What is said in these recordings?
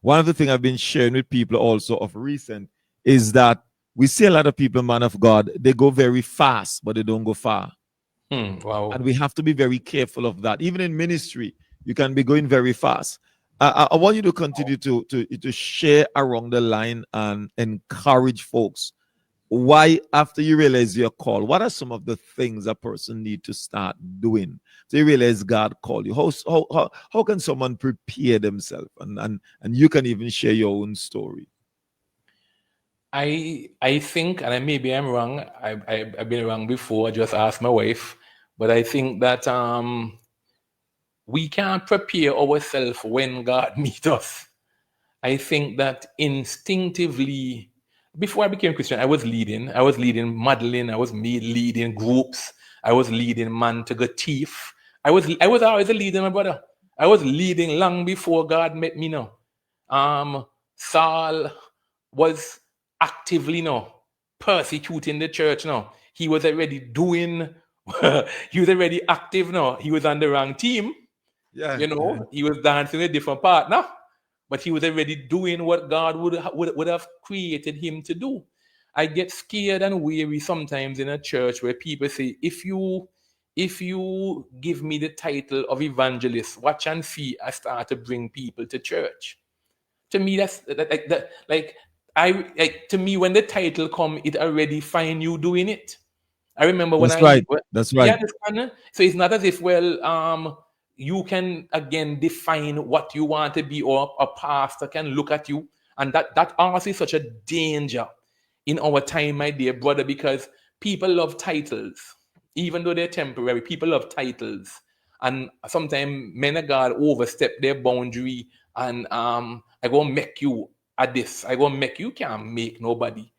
one of the things I've been sharing with people also of recent is that we see a lot of people, man of God, they go very fast, but they don't go far. Wow. And we have to be very careful of that. Even in ministry, you can be going very fast. I want you to continue to share along the line and encourage folks. Why, after you realize your call, what are some of the things a person need to start doing so you realize God called you? How can someone prepare themselves? And you can even share your own story. I think, and maybe I'm wrong. I've been wrong before. I just asked my wife, but I think that we can't prepare ourselves when God meets us. I think that instinctively, before I became Christian, I was leading modeling, I was leading groups, I was leading man to get thief. I was always a leader, my brother. I was leading long before God met me now. Saul was actively now persecuting the church now. He was already doing, he was already active now. He was on the wrong team. Yeah. You know, he was dancing a different part now, but he was already doing what God would have created him to do. I get scared and weary sometimes in a church where people say, if you give me the title of evangelist, watch and see, I start to bring people to church. To me, that's like to me, when the title come, it already find you doing it. I remember when That's right. That's yeah, right. so it's not as if, well, you can again define what you want to be, or a pastor can look at you, and that honestly is such a danger in our time, my dear brother, because people love titles, even though they're temporary. People love titles, and sometimes men of God overstep their boundary, and I gonna make you at this. I gonna make you can't make nobody.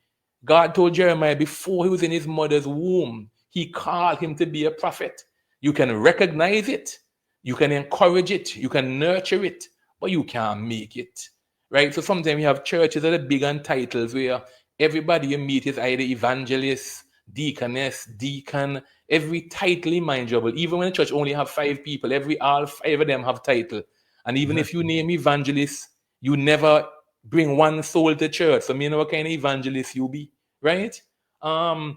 God told Jeremiah before he was in his mother's womb, he called him to be a prophet. You can recognize it, you can encourage it, you can nurture it, but you can't make it. Right? So sometimes you have churches that are big on titles where everybody you meet is either evangelist, deaconess, deacon, every title imaginable. Even when the church only have 5 people, all 5 of them have title. And even if you name evangelist, you never bring one soul to church. So me know what kind of evangelist you be, right? We're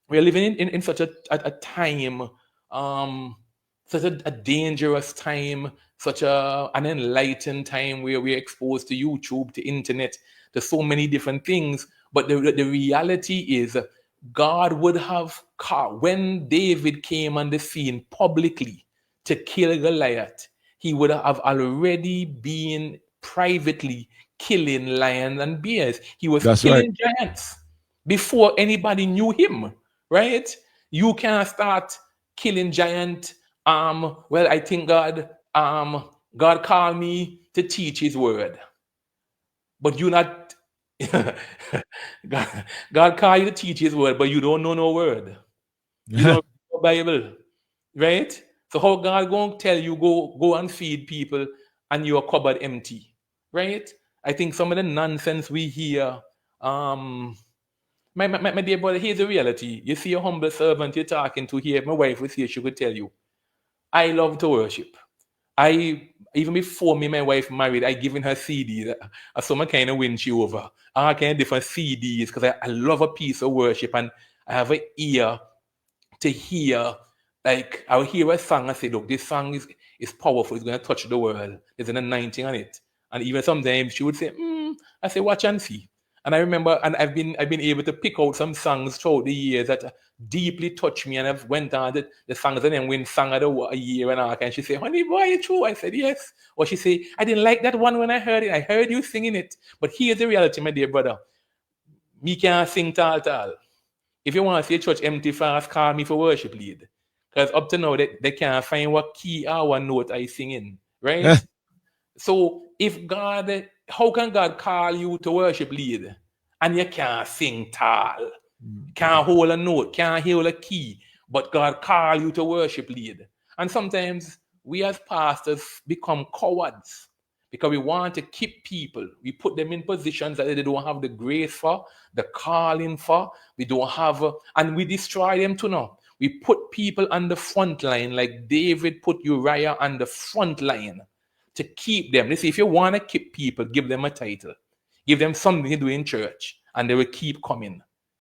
living in such a time, such a dangerous time, such an enlightened time where we're exposed to YouTube, to internet, to so many different things. But the reality is, God would have called, when David came on the scene publicly to kill Goliath, he would have already been privately killing lions and bears. He was That's right. killing giants before anybody knew him, right? You can't start killing giant. Well, I think God called me to teach his word, but you not God called you to teach his word, but you don't know no word. You don't read the Bible, right? So how God going to tell you go and feed people and your cupboard empty, right? I think some of the nonsense we hear, my dear brother, here's the reality. You see a humble servant you're talking to here. My wife was here, she could tell you. I love to worship. I even before me and my wife married, I given her CDs. I saw my kind of win she over. All kind of different CDs because I love a piece of worship, and I have an ear to hear. Like I'll hear a song and say, look, this song is powerful, it's gonna touch the world. There's an anointing on it. And even sometimes she would say, I say, watch and see. And I remember, and I've been able to pick out some songs throughout the years that deeply touched me, and I've went on the songs and then win song of the year and all. And she say, honey boy, you true? I said, yes. Or she say, I didn't like that one when I heard it. I heard you singing it. But here's the reality, my dear brother. Me can't sing tal. If you want to see a church empty fast, call me for worship lead. Because up to now, they can't find what key or what note I sing in. Right? So if God, how can God call you to worship lead and you can't sing tall, can't hold a note, can't hold a key, but God call you to worship lead? And sometimes we as pastors become cowards because we want to keep people. We put them in positions that they don't have the grace for, the calling for. We don't have, and we destroy them too now. We put people on the front line, like David put Uriah on the front line to keep them. Listen, if you want to keep people, give them a title, give them something to do in church, and they will keep coming.